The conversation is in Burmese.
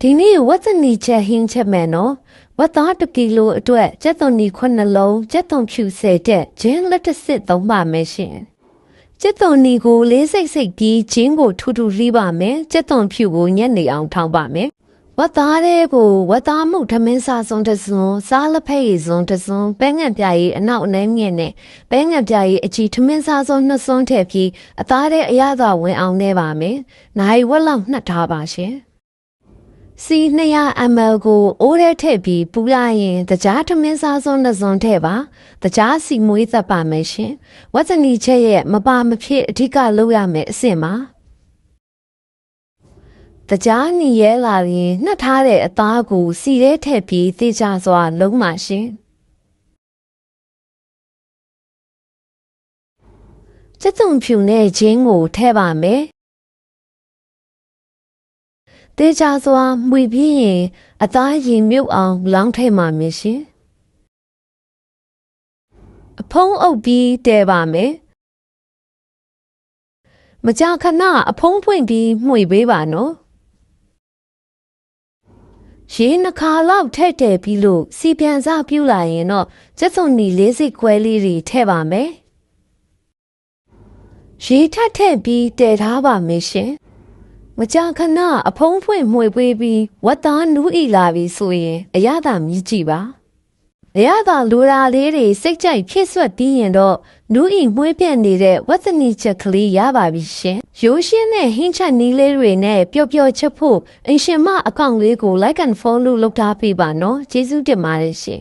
ဒီနေ့ဝတ်စနီချက်ဟင်းချက်မယ်နော်ဝတ်သား1ကီလိုအတွက်ကျက်သွန်နီ9လုံးကျက်သွန်ဖြူ10တက်ဂျင်းလက်တစ်စစ်သုံးပါမယ်ရှင်ကျက်သွန်နီကိုလေးစိတ်ပြီးဂျင်းကိုထူထူရီးပါမယ်ကျက်သွန်ဖြူကိုညက်နေအောင်ထောင်းပါမယ်ဝတ်သားတဲ့ကိုဝတ်သားမှုထမင်းစားစုံတစွန်းစားလက်ဖက်ရည်စုံတစွန်းပဲငံ့ပြားရည်အနောက်အနှဲငယ်နဲ့ပဲငံ့ပြားရည်အကြီးထမင်းစားစုံ2စွန်းထည့်ပြီးအသားတဲ့အရသာဝင်အောင်နေပါမယ်နိုင်ဝက်လောက်နှက်ထားပါရှင်စီ200 ml ကိုအိုးထဲထည့်ပြီးပူလိုက်ရင်တကြားထမင်းစားစုံ2စွန်းထည့်ပါတကြားစီမွေးသက်ပါမယ်ရှင်ဝတ်စနီချက်ရဲ့မပါမဖြစ်အဓိကလုပ်ရမယ်အဆင့်ပါတကြားနီရဲလာရင်နှက်ထားတဲ့အသားကိုစီထဲထည့်ပြီးသေချာစွာလုံးပါရှင်ကျက်သွန်ဖြူနဲ့ဂျင်းကိုထည့်ပါမယ်သေချာစွာမှွေပြီးရင်အသားရင်မြုပ်အောင်လောင်းထည့်ပါမယ်ရှင်အဖုံးအုပ်ပြီးတဲပါမယ်မကြာခဏအဖုံးဖွင့်ပြီးမှွေပေးပါနော်ရေ2ခါလောက်ထည့်တယ်ပြီးလို့စီပြန်စပြူလာရင်တော့ကျက်သွန်နီလေးစိတ်ခွဲလေးတွေထည့်ပါမယ်ရေထပ်ထည့်ပြီးတည်ထားပါမယ်ရှင်မကြာခဏအဖုံးဖွင့်မှွေပေးပြီးဝတ်သားနူးဤလာပြီဆိုရင်အရသာမြည်ကြည့်ပါအရသာလိုရာလေးတွေစိတ်ကြိုက်ဖြစ်ဆွတ်ပြီးရင်တော့နူးဤမှွေးပြက်နေတဲ့ဝတ်စနီချက်ကလေးရပါပြီရှင်ရိုးရှင်းတဲ့ဟင်းချက်နီးလေးတွေနဲ့ပျော်ပျော်ချက်ဖို့အင်ရှင်မအကောင့်လေးကို like and follow လုပ်ထားပေးပါနော်ကျေးဇူးတင်ပါတယ်ရှင်